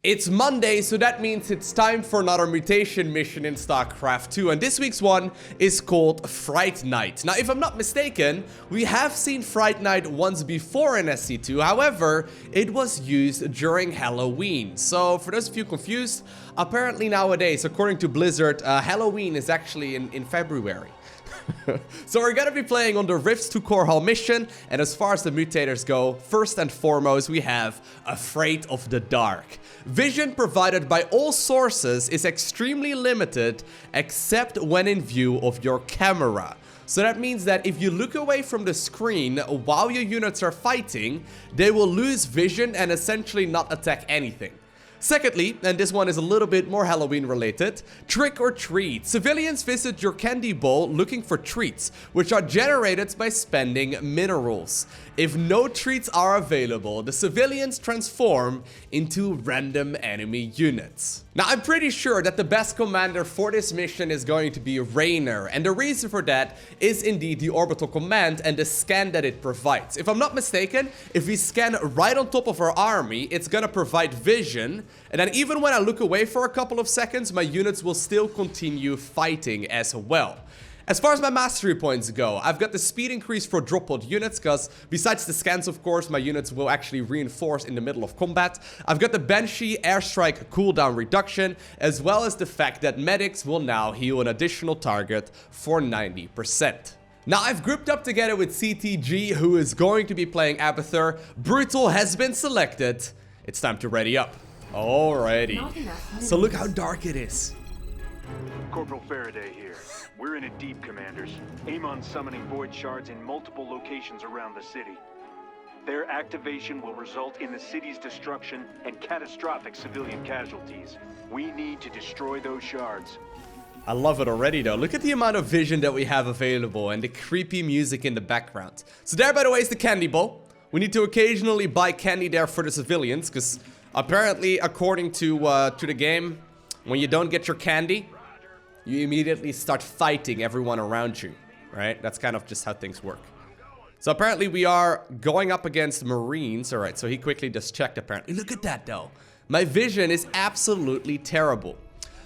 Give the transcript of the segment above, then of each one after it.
It's Monday, so that means it's time for another mutation mission in StarCraft 2, and this week's one is called Fright Night. Now, if I'm not mistaken, we have seen Fright Night once before in SC2, however, it was used during Halloween. So, for those of you confused, apparently nowadays, according to Blizzard, Halloween is actually in February. So we're gonna be playing on the Rifts to Core Hall mission, and as far as the mutators go, first and foremost we have Afraid of the Dark. Vision provided by all sources is extremely limited except when in view of your camera. So that means that if you look away from the screen while your units are fighting, they will lose vision and essentially not attack anything. Secondly, and this one is a little bit more Halloween related, trick or treat. Civilians visit your candy bowl looking for treats, which are generated by spending minerals. If no treats are available, the civilians transform into random enemy units. Now, I'm pretty sure that the best commander for this mission is going to be Raynor, and the reason for that is indeed the orbital command and the scan that it provides. If I'm not mistaken, if we scan right on top of our army, it's gonna provide vision, and then even when I look away for a couple of seconds, my units will still continue fighting as well. As far as my mastery points go, I've got the speed increase for drop pod units, because besides the scans, of course, my units will actually reinforce in the middle of combat. I've got the Banshee airstrike cooldown reduction, as well as the fact that medics will now heal an additional target for 90%. Now, I've grouped up together with CTG, who is going to be playing Abathur. Brutal has been selected. It's time to ready up. Alrighty. So look how dark it is. Corporal Faraday here. We're in it deep, Commanders. Aim on summoning void shards in multiple locations around the city. Their activation will result in the city's destruction and catastrophic civilian casualties. We need to destroy those shards. I love it already, though. Look at the amount of vision that we have available and the creepy music in the background. So there, by the way, is the candy bowl. We need to occasionally buy candy there for the civilians, because apparently, according to the game, when you don't get your candy, you immediately start fighting everyone around you, right? That's kind of just how things work. So apparently we are going up against Marines. All right, so he quickly just checked apparently. Look at that, though. My vision is absolutely terrible.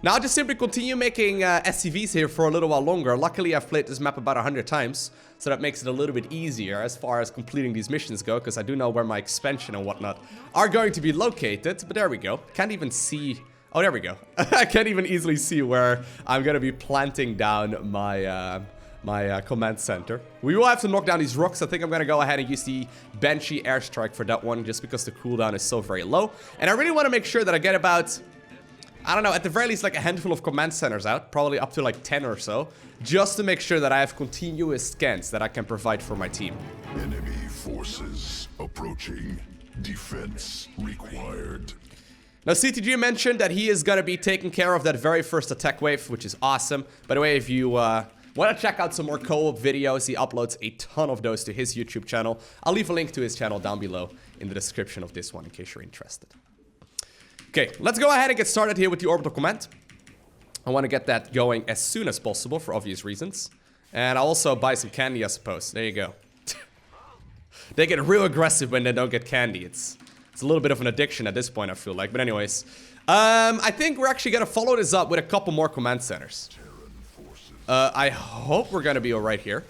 Now I'll just simply continue making SCVs here for a little while longer. Luckily, I've played this map about 100 times, so that makes it a little bit easier as far as completing these missions go, because I do know where my expansion and whatnot are going to be located. But there we go. Can't even see... Oh, there we go. I can't even easily see where I'm going to be planting down my my command center. We will have to knock down these rocks. I think I'm going to go ahead and use the Banshee airstrike for that one, just because the cooldown is so very low. And I really want to make sure that I get about, I don't know, at the very least like a handful of command centers out, probably up to like 10 or so, just to make sure that I have continuous scans that I can provide for my team. Enemy forces approaching. Defense required. Now, CTG mentioned that he is going to be taking care of that very first attack wave, which is awesome. By the way, if you want to check out some more co-op videos, he uploads a ton of those to his YouTube channel. I'll leave a link to his channel down below in the description of this one in case you're interested. Okay, let's go ahead and get started here with the orbital command. I want to get that going as soon as possible for obvious reasons. And I'll also buy some candy, I suppose. There you go. They get real aggressive when they don't get candy. It's a little bit of an addiction at this point, I feel like. But anyways, I think we're actually going to follow this up with a couple more command centers. I hope we're going to be alright here.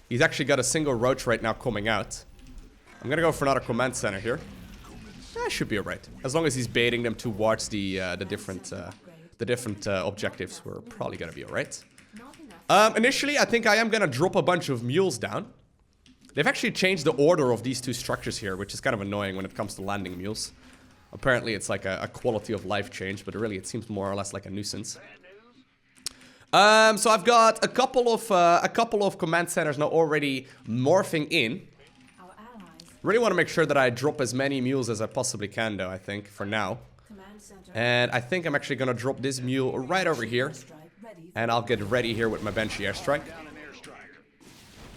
He's actually got a single roach right now coming out. I'm going to go for another command center here. I should be alright. As long as he's baiting them towards the different objectives, we're probably going to be alright. Initially, I think I am going to drop a bunch of mules down. They've actually changed the order of these two structures here, which is kind of annoying when it comes to landing mules. Apparently, it's like a quality of life change, but really, it seems more or less like a nuisance. So I've got a couple of command centers now already morphing in. Really want to make sure that I drop as many mules as I possibly can, though, I think, for now. And I think I'm actually going to drop this mule right over here. And I'll get ready here with my Banshee airstrike.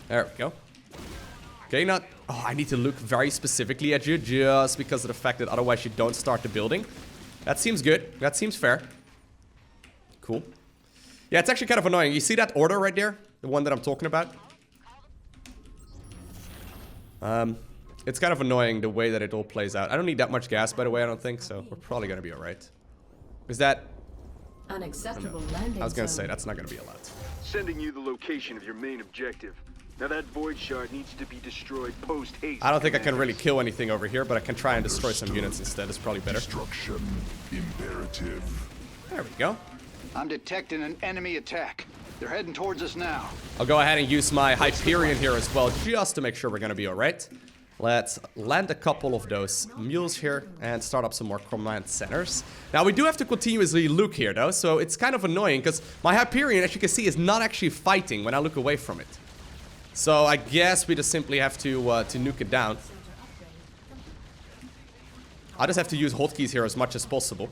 There we go. Okay, not... Oh, I need to look very specifically at you just because of the fact that otherwise you don't start the building. That seems good. That seems fair. Cool. Yeah, it's actually kind of annoying. You see that order right there? The one that I'm talking about? It's kind of annoying the way that it all plays out. I don't need that much gas, by the way, I don't think, so we're probably gonna be alright. Is that... Unacceptable landing I was gonna zone. say, that's not gonna be a lot. Sending you the location of your main objective. Now that void shard needs to be destroyed post-haste. I don't think I can really kill anything over here, but I can try and destroy some units instead. It's probably better. Destruction imperative. There we go. I'm detecting an enemy attack. They're heading towards us now. I'll go ahead and use my Hyperion here as well, just to make sure we're gonna be alright. Let's land a couple of those mules here and start up some more command centers. Now, we do have to continuously look here, though, so it's kind of annoying, because my Hyperion, as you can see, is not actually fighting when I look away from it. So I guess we just simply have to nuke it down. I just have to use hotkeys here as much as possible.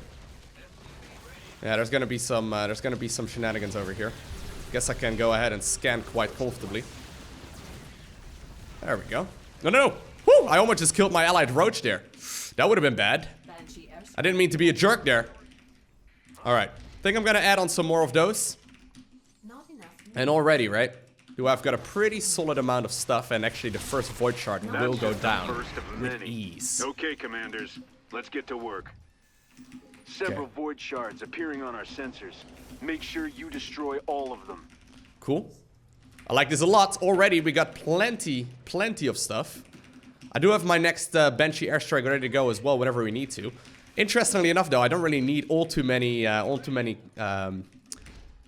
Yeah, there's gonna be some shenanigans over here. Guess I can go ahead and scan quite comfortably. There we go. No, no, no! Woo! I almost just killed my allied roach there. That would have been bad. I didn't mean to be a jerk there. Alright. Think I'm gonna add on some more of those. And already, right? I've got a pretty solid amount of stuff, and actually the first void shard will go down with ease. Okay, commanders, let's get to work. Several void shards appearing on our sensors. Make sure you destroy all of them. Cool. I like this a lot. Already we got plenty of stuff. I do have my next Banshee airstrike ready to go as well whenever we need to. Interestingly enough, though, I don't really need all too many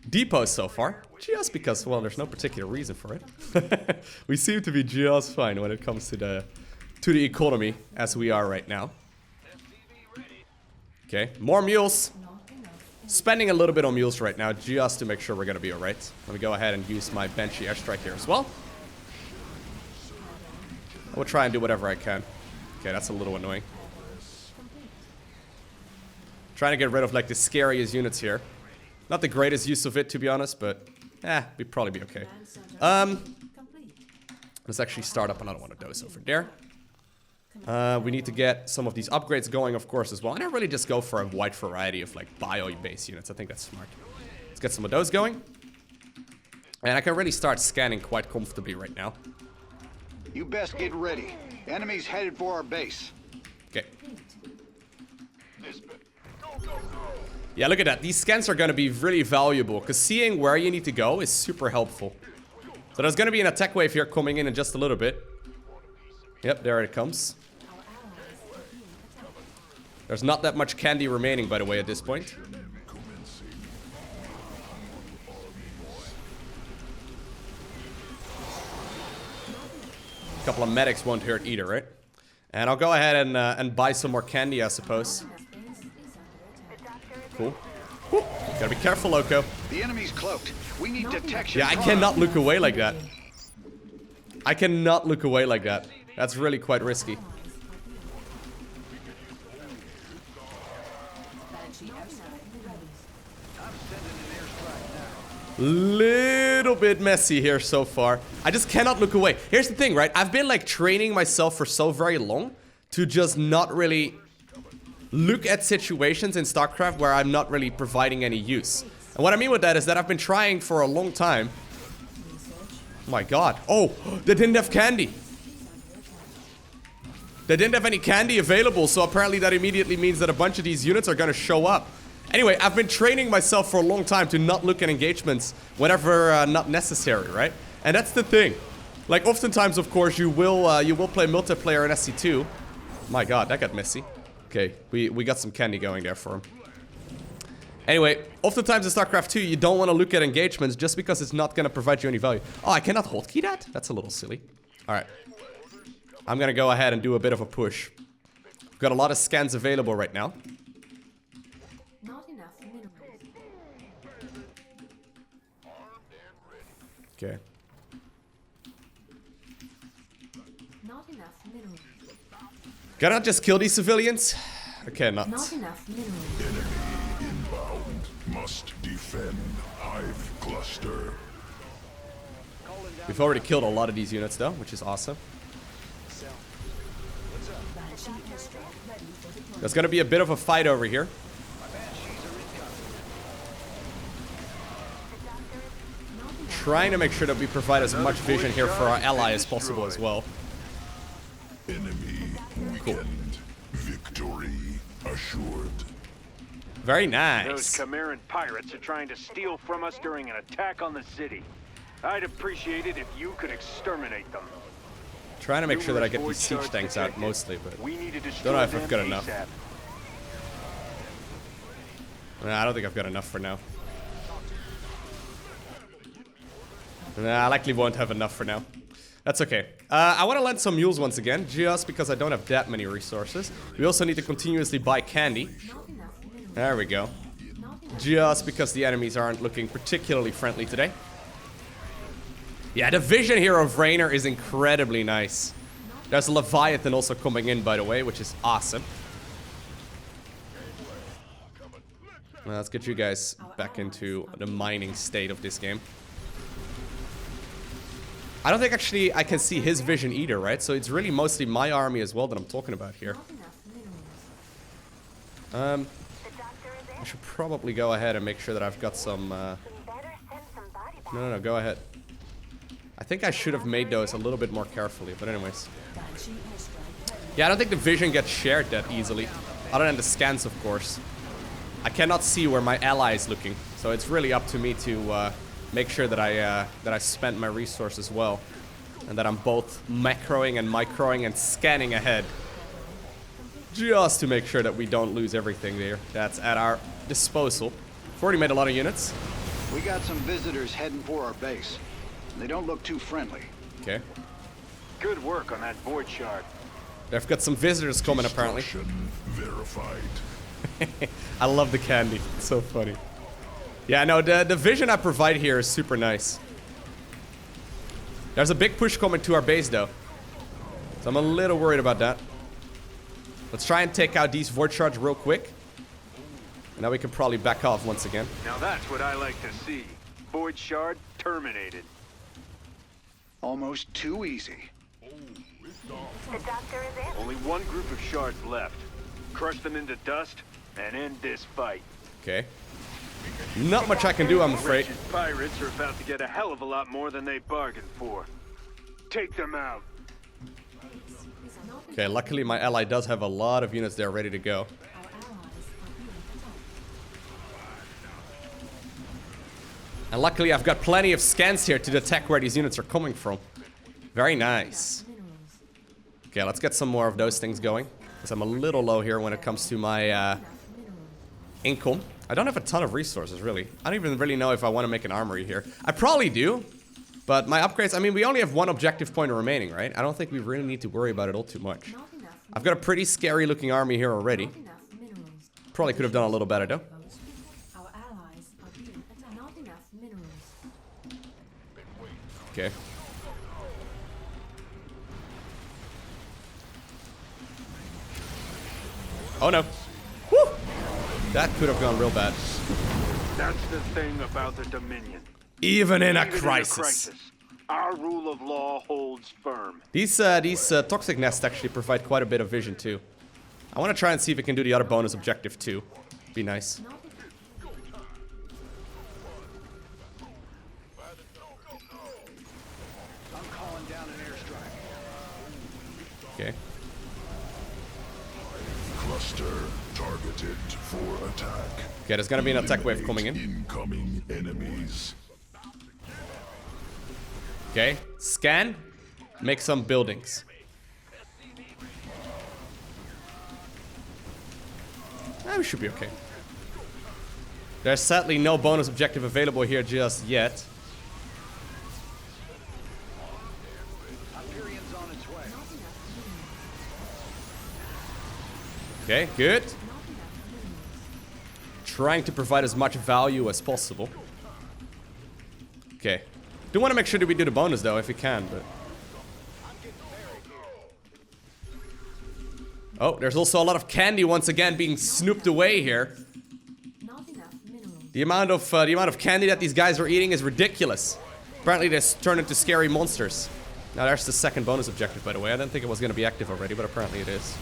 depots so far. Just because, well, there's no particular reason for it. We seem to be just fine when it comes to the economy as we are right now. Okay, more mules. Spending a little bit on mules right now just to make sure we're gonna be alright. Let me go ahead and use my Banshee airstrike here as well. I will try and do whatever I can. Okay, that's a little annoying. Trying to get rid of like the scariest units here. Not the greatest use of it, to be honest, but we'd probably be okay. Let's actually start up another one of those over there. We need to get some of these upgrades going, of course, as well. And I really just go for a wide variety of like bio-based units. I think that's smart. Let's get some of those going. And I can really start scanning quite comfortably right now. You best get ready. Enemies headed for our base. Okay. Yeah, look at that. These scans are going to be really valuable, because seeing where you need to go is super helpful. So there's going to be an attack wave here coming in just a little bit. Yep, there it comes. There's not that much candy remaining, by the way, at this point. A couple of medics won't hurt either, right? And I'll go ahead and buy some more candy, I suppose. Cool. Woo. Gotta be careful, Loko. The enemy's cloaked. We need detection. Yeah, I cannot look away like that. I cannot look away like that. That's really quite risky. Little bit messy here so far. I just cannot look away. Here's the thing, right? I've been like training myself for so very long to just not really look at situations in StarCraft where I'm not really providing any use. And what I mean with that is that I've been trying for a long time. Oh my god. Oh, they didn't have candy. They didn't have any candy available, so apparently that immediately means that a bunch of these units are gonna show up. Anyway, I've been training myself for a long time to not look at engagements whenever not necessary, right? And that's the thing. Like, oftentimes, of course, you will play multiplayer in SC2. My god, that got messy. Okay, we got some candy going there for him. Anyway, oftentimes in StarCraft 2, you don't want to look at engagements just because it's not going to provide you any value. Oh, I cannot hotkey that? That's a little silly. Alright. I'm going to go ahead and do a bit of a push. We've got a lot of scans available right now. Not enough minerals. Okay. Not enough minerals. Can I just kill these civilians? I cannot. Not enough minerals. Enemy inbound. Must defend Hive Cluster. We've already killed a lot of these units though, which is awesome. There's gonna be a bit of a fight over here. Trying to make sure that we provide as much vision here for our ally as possible as well. Enemy cool. Victory assured. Very Those nice. Chimeran pirates are trying to steal from us during an attack on the city. I'd appreciate it if you could exterminate them. Trying to make sure that I get Numerous these void siege shards tanks out detected. mostly, but We need to destroy don't know if I've them got enough. ASAP. Nah, I don't think I've got enough for now. Nah, I likely won't have enough for now. That's okay. I want to land some mules once again, just because I don't have that many resources. We also need to continuously buy candy. Not enough minerals. There we go. Not enough. Just because the enemies aren't looking particularly friendly today. Yeah, the vision here of Raynor is incredibly nice. There's a Leviathan also coming in, by the way, which is awesome. Well, let's get you guys back into the mining state of this game. I don't think actually I can see his vision either, right? So it's really mostly my army as well that I'm talking about here. Not enough minerals. I should probably go ahead and make sure that I've got some... No, go ahead. I think I should have made those a little bit more carefully, but anyways. Yeah, I don't think the vision gets shared that easily. Other than the scans, of course. I cannot see where my ally is looking, so it's really up to me to make sure that I spend my resources well. And that I'm both macroing and microing and scanning ahead. Just to make sure that we don't lose everything there. That's at our disposal. We've already made a lot of units. We got some visitors heading for our base. They don't look too friendly. Okay. Good work on that void shard. They've got some visitors coming apparently. Destruction verified. I love the candy. It's so funny. Yeah, no, the vision I provide here is super nice. There's a big push coming to our base though. So I'm a little worried about that. Let's try and take out these void shards real quick. And now we can probably back off once again. Now that's what I like to see. Void shard terminated. Almost too easy. Only one group of shards left. Crush them into dust and end this fight. Okay. Not much I can do, I'm afraid. Wretched pirates are about to get a hell of a lot more than they bargained for. Take them out. Okay, luckily my ally does have a lot of units there ready to go. Our allies are being attacked. And luckily I've got plenty of scans here to detect where these units are coming from. Very nice. Minerals. Okay, let's get some more of those things going. Because I'm a little low here when it comes to my Minerals. income. I don't have a ton of resources, really. I don't even really know if I want to make an armory here. I probably do. But my upgrades, I mean, we only have one objective point remaining, right? I don't think we really need to worry about it all too much. Not enough. I've got a pretty scary looking army here already. Not enough minerals. Probably could have done a little better, though. Our allies are being attacked. Not enough minerals. Okay. Oh no. Woo! That could have gone real bad. That's the thing about the Dominion. Even in a Even crisis. Our rule of law holds firm. These toxic nests actually provide quite a bit of vision too. I want to try and see if we can do the other bonus objective too. Be nice. Not enough. I'm calling down an airstrike. Okay. Cluster targeted for attack. Okay, there's gonna be an attack wave coming in. Incoming enemies. Okay. Scan. Make some buildings. We should be okay. There's sadly no bonus objective available here just yet. Hyperion's on its way. Okay, good. Trying to provide as much value as possible. Okay. Do want to make sure that we do the bonus though, if we can, but... Oh, there's also a lot of candy once again being snooped away here. Not enough minerals. The amount of candy that these guys are eating is ridiculous. Apparently they turn into scary monsters. Now there's the second bonus objective, by the way. I didn't think it was going to be active already, but apparently it is.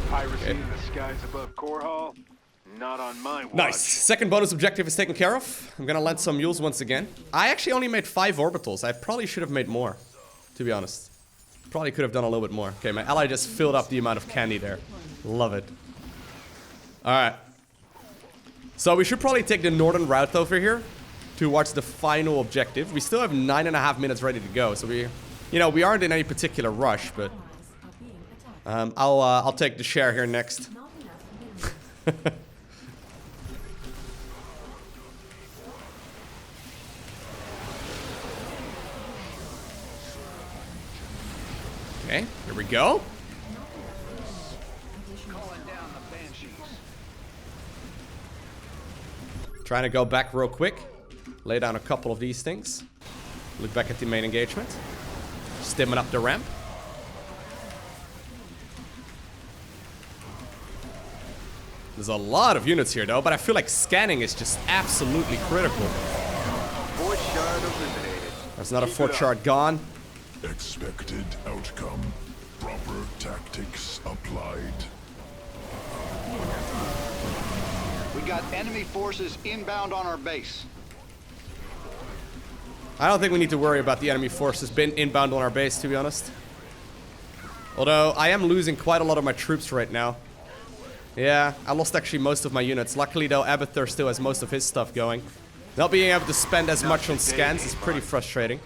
Piracy in the skies above Core Hall? Not on my watch. Nice. Second bonus objective is taken care of. I'm gonna land some mules once again. I actually only made 5 orbitals. I probably should have made more, to be honest. Probably could have done a little bit more. Okay, my ally just filled up the amount of candy there. Love it. Alright. So we should probably take the northern route over here towards the final objective. We still have 9.5 minutes ready to go, so we, you know, we aren't in any particular rush, but I'll take the share here next. Okay, here we go. Trying to go back real quick. Lay down a couple of these things. Look back at the main engagement. Stimming up the ramp. There's a lot of units here though, but I feel like scanning is just absolutely critical. Fourth shard eliminated. There's not a 4th shard gone. Expected outcome. Proper tactics applied. We got enemy forces inbound on our base. I don't think we need to worry about the enemy forces being inbound on our base, to be honest. Although, I am losing quite a lot of my troops right now. Yeah, I lost actually most of my units. Luckily though, Abathur still has most of his stuff going. Not being able to spend as much on scans is pretty frustrating.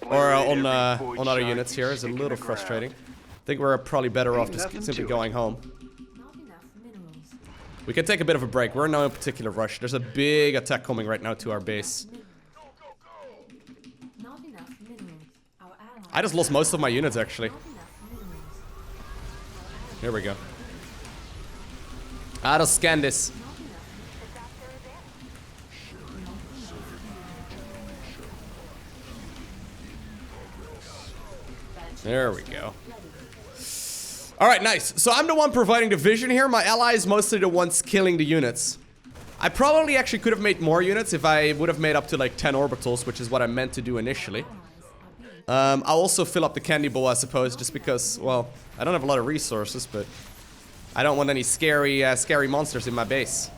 Or on other units here is a little frustrating. I think we're probably better off just simply going home. We can take a bit of a break. We're in no particular rush. There's a big attack coming right now to our base. I just lost most of my units actually. Here we go. I'll scan this. There we go. Alright, nice. So I'm the one providing the vision here. My ally is mostly the ones killing the units. I probably actually could have made more units if I would have made up to like 10 orbitals, which is what I meant to do initially. I'll also fill up the candy bowl, I suppose, just because, well, I don't have a lot of resources, but I don't want any scary monsters in my base.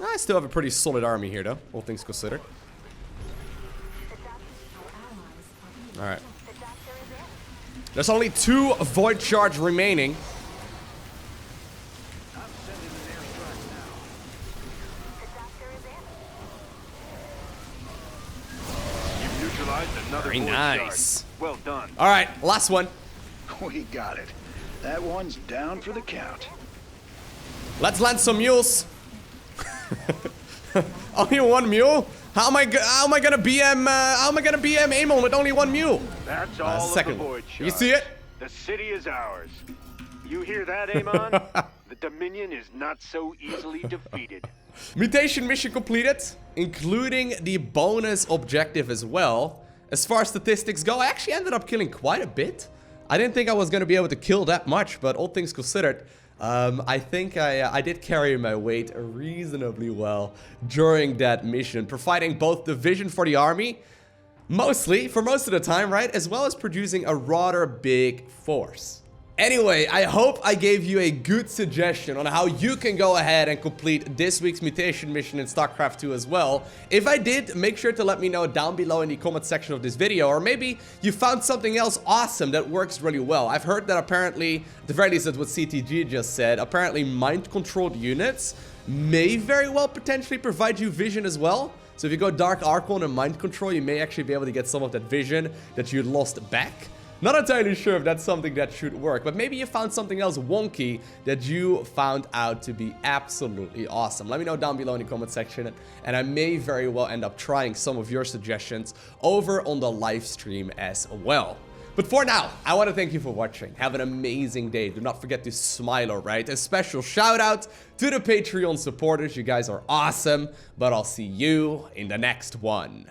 I still have a pretty solid army here, though, all things considered. Alright. There's only 2 void shards remaining. You've neutralized another Very void nice. shard. Well done. Alright, last one. We got it. That one's down for the count. Let's land some mules. Only 1 mule? How am I gonna BM Amon with only 1 mule? That's all of the Second void one. shards. You see it? The city is ours. You hear that, Amon? The Dominion is not so easily defeated. Mutation mission completed, including the bonus objective as well. As far as statistics go, I actually ended up killing quite a bit. I didn't think I was gonna be able to kill that much, but all things considered, I think I did carry my weight reasonably well during that mission, providing both the vision for the army, mostly, for most of the time, right? As well as producing a rather big force. Anyway, I hope I gave you a good suggestion on how you can go ahead and complete this week's mutation mission in StarCraft 2 as well. If I did, make sure to let me know down below in the comment section of this video, or maybe you found something else awesome that works really well. I've heard that apparently, at the very least that's what CTG just said, apparently mind-controlled units may very well potentially provide you vision as well. So if you go Dark Archon and Mind Control, you may actually be able to get some of that vision that you lost back. Not entirely sure if that's something that should work, but maybe you found something else wonky that you found out to be absolutely awesome. Let me know down below in the comment section, and I may very well end up trying some of your suggestions over on the live stream as well. But for now, I want to thank you for watching. Have an amazing day. Do not forget to smile, alright? A special shout out to the Patreon supporters. You guys are awesome, but I'll see you in the next one.